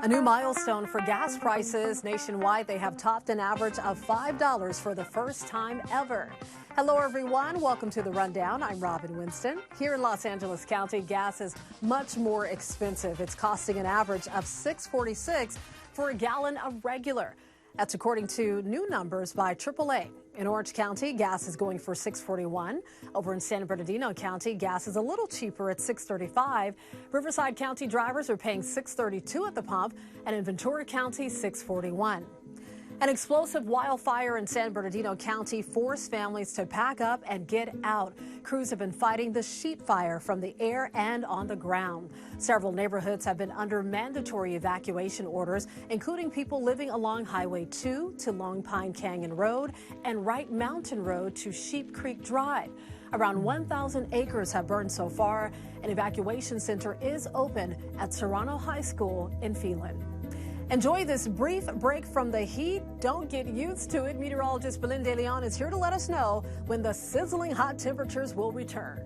A new milestone for gas prices nationwide. They have topped an average of $5 for the first time ever. Hello, everyone. Welcome to the Rundown. I'm Robin Winston. Here in Los Angeles County, gas is much more expensive. It's costing an average of $6.46 for a gallon of regular. That's according to new numbers by AAA. In Orange County, gas is going for $6.41. Over in San Bernardino County, gas is a little cheaper at $6.35. Riverside County drivers are paying $6.32 at the pump, and in Ventura County, $6.41. An explosive wildfire in San Bernardino County forced families to pack up and get out. Crews have been fighting the sheet fire from the air and on the ground. Several neighborhoods have been under mandatory evacuation orders, including people living along Highway 2 to Long Pine Canyon Road and Wright Mountain Road to Sheep Creek Drive. Around 1,000 acres have burned so far. An evacuation center is open at Serrano High School in Phelan. Enjoy this brief break from the heat. Don't get used to it. Meteorologist Belinda Leon is here to let us know when the sizzling hot temperatures will return.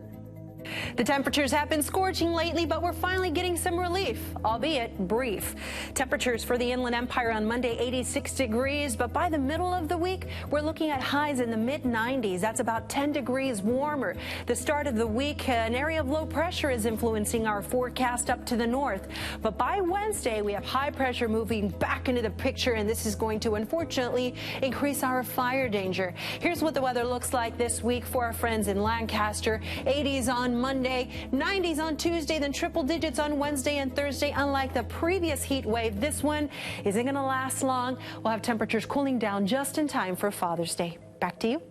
The temperatures have been scorching lately, but we're finally getting some relief, albeit brief. Temperatures for the Inland Empire on Monday, 86 degrees, but by the middle of the week, we're looking at highs in the mid-90s. That's about 10 degrees warmer. The start of the week, an area of low pressure is influencing our forecast up to the north. But by Wednesday, we have high pressure moving back into the picture, and this is going to, unfortunately, increase our fire danger. Here's what the weather looks like this week for our friends in Lancaster. 80s on Monday, 90s on Tuesday, then triple digits on Wednesday and Thursday. Unlike the previous heat wave, this one isn't going to last long. We'll have temperatures cooling down just in time for Father's Day. Back to you.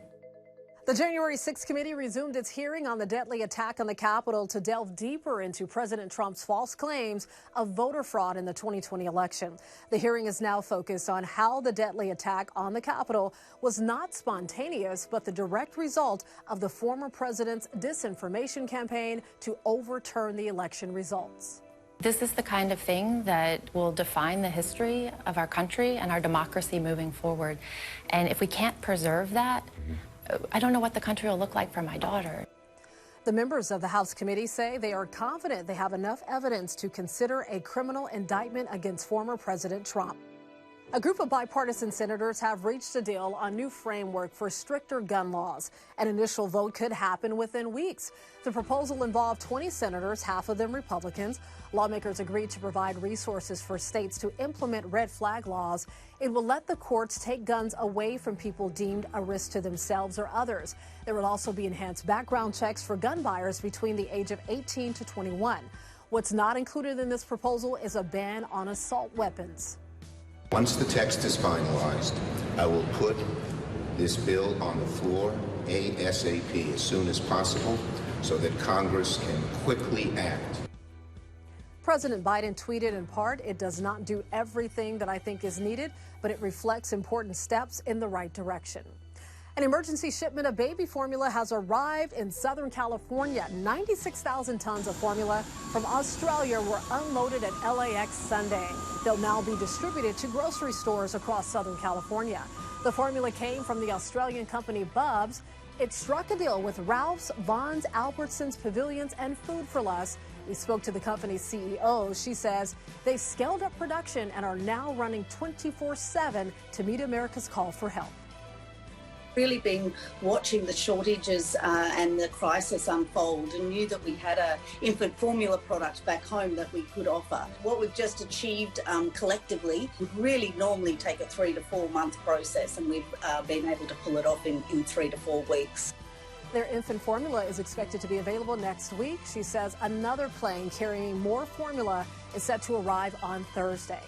The January 6th committee resumed its hearing on the deadly attack on the Capitol to delve deeper into President Trump's false claims of voter fraud in the 2020 election. The hearing is now focused on how the deadly attack on the Capitol was not spontaneous, but the direct result of the former president's disinformation campaign to overturn the election results. This is the kind of thing that will define the history of our country and our democracy moving forward. And if we can't preserve that, I don't know what the country will look like for my daughter. The members of the House committee say they are confident they have enough evidence to consider a criminal indictment against former President Trump. A group of bipartisan senators have reached a deal on new framework for stricter gun laws. An initial vote could happen within weeks. The proposal involved 20 senators, half of them Republicans. Lawmakers agreed to provide resources for states to implement red flag laws. It will let the courts take guns away from people deemed a risk to themselves or others. There will also be enhanced background checks for gun buyers between the age of 18 to 21. What's not included in this proposal is a ban on assault weapons. Once the text is finalized, I will put this bill on the floor ASAP, as soon as possible, so that Congress can quickly act. President Biden tweeted in part, "It does not do everything that I think is needed, but it reflects important steps in the right direction." An emergency shipment of baby formula has arrived in Southern California. 96,000 tons of formula from Australia were unloaded at LAX Sunday. They'll now be distributed to grocery stores across Southern California. The formula came from the Australian company Bubs. It struck a deal with Ralph's, Vons, Albertsons, Pavilions, and Food for Less. We spoke to the company's CEO. She says they scaled up production and are now running 24/7 to meet America's call for help. Really been watching the shortages and the crisis unfold, and knew that we had a infant formula product back home that we could offer. What we've just achieved collectively would really normally take a 3 to 4 month process, and we've been able to pull it off in 3 to 4 weeks. Their infant formula is expected to be available next week. She says another plane carrying more formula is set to arrive on Thursday.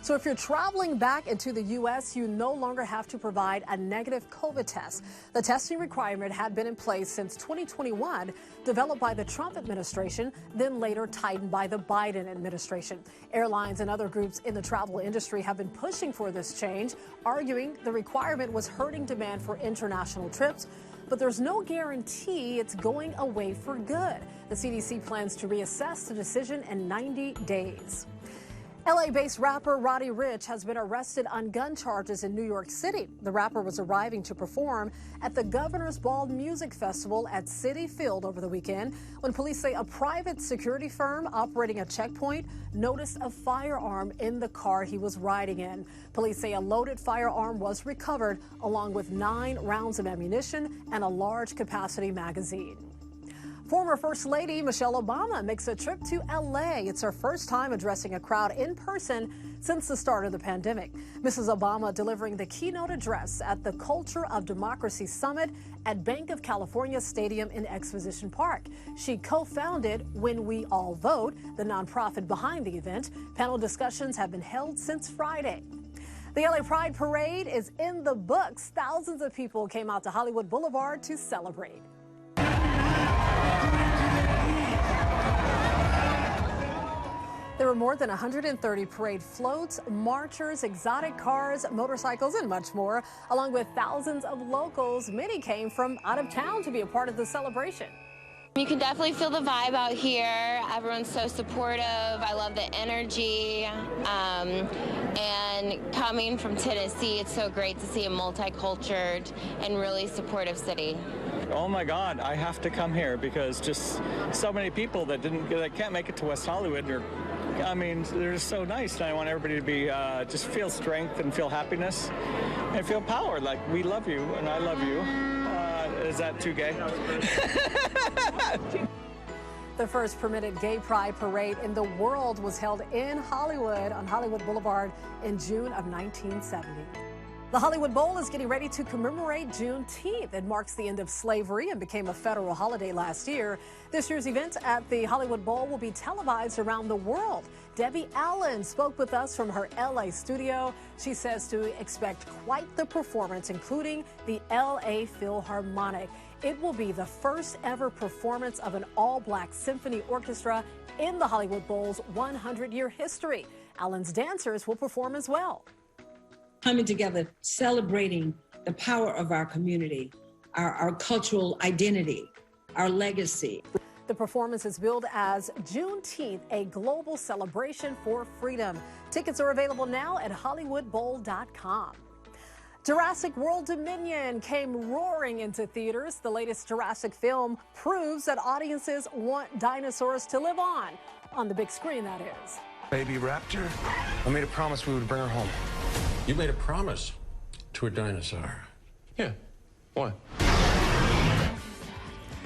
So if you're traveling back into the U.S., you no longer have to provide a negative COVID test. The testing requirement had been in place since 2021, developed by the Trump administration, then later tightened by the Biden administration. Airlines and other groups in the travel industry have been pushing for this change, arguing the requirement was hurting demand for international trips. But there's no guarantee it's going away for good. The CDC plans to reassess the decision in 90 days. LA-based rapper Roddy Ricch has been arrested on gun charges in New York City. The rapper was arriving to perform at the Governor's Ball Music Festival at Citi Field over the weekend when police say a private security firm operating a checkpoint noticed a firearm in the car he was riding in. Police say a loaded firearm was recovered along with 9 rounds of ammunition and a large capacity magazine. Former First Lady Michelle Obama makes a trip to LA. It's her first time addressing a crowd in person since the start of the pandemic. Mrs. Obama delivering the keynote address at the Culture of Democracy Summit at Bank of California Stadium in Exposition Park. She co-founded When We All Vote, the nonprofit behind the event. Panel discussions have been held since Friday. The LA Pride Parade is in the books. Thousands of people came out to Hollywood Boulevard to celebrate. There were more than 130 parade floats, marchers, exotic cars, motorcycles, and much more, along with thousands of locals. Many came from out of town to be a part of the celebration. You can definitely feel the vibe out here. Everyone's so supportive. I love the energy. And coming from Tennessee, it's so great to see a multicultural and really supportive city. Oh my God, I have to come here because just so many people that can't make it to West Hollywood they're just so nice, and I want everybody to be just feel strength and feel happiness and feel power. Like, we love you and I love you. Is that too gay? The first permitted gay pride parade in the world was held in Hollywood on Hollywood Boulevard in June of 1970. The Hollywood Bowl is getting ready to commemorate Juneteenth. It marks the end of slavery and became a federal holiday last year. This year's event at the Hollywood Bowl will be televised around the world. Debbie Allen spoke with us from her LA studio. She says to expect quite the performance, including the LA Philharmonic. It will be the first ever performance of an all-black symphony orchestra in the Hollywood Bowl's 100-year history. Allen's dancers will perform as well. Coming together, celebrating the power of our community, our cultural identity, our legacy. The performance is billed as Juneteenth, a global celebration for freedom. Tickets are available now at HollywoodBowl.com. Jurassic World Dominion came roaring into theaters. The latest Jurassic film proves that audiences want dinosaurs to live on the big screen, that is. Baby raptor, I made a promise we would bring her home. You made a promise to a dinosaur. Yeah. What?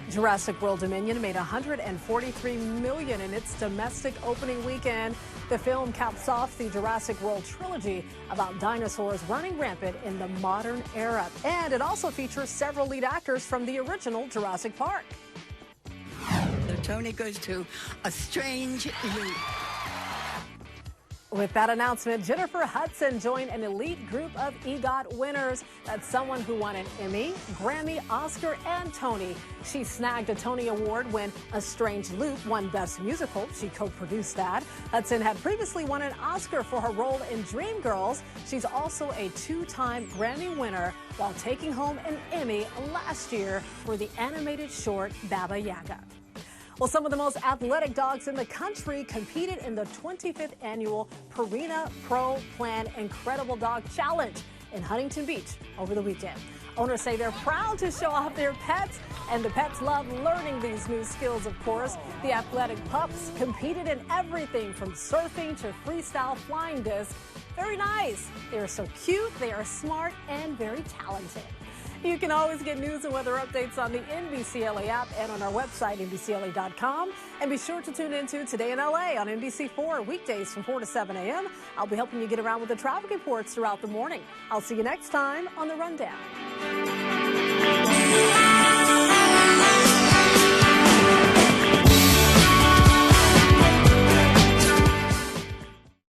Jurassic World Dominion made $143 million in its domestic opening weekend. The film caps off the Jurassic World trilogy about dinosaurs running rampant in the modern era. And it also features several lead actors from the original Jurassic Park. So Tony goes to a strange loop. With that announcement, Jennifer Hudson joined an elite group of EGOT winners. That's someone who won an Emmy, Grammy, Oscar, and Tony. She snagged a Tony Award when A Strange Loop won Best Musical. She co-produced that. Hudson had previously won an Oscar for her role in Dreamgirls. She's also a 2-time Grammy winner while taking home an Emmy last year for the animated short Baba Yaga. Well, some of the most athletic dogs in the country competed in the 25th annual Purina Pro Plan Incredible Dog Challenge in Huntington Beach over the weekend. Owners say they're proud to show off their pets, and the pets love learning these new skills, of course. The athletic pups competed in everything from surfing to freestyle flying discs. Very nice. They are so cute, they are smart, and very talented. You can always get news and weather updates on the NBCLA app and on our website, NBCLA.com. And be sure to tune into Today in LA on NBC4 weekdays from 4 to 7 a.m. I'll be helping you get around with the traffic reports throughout the morning. I'll see you next time on The Rundown.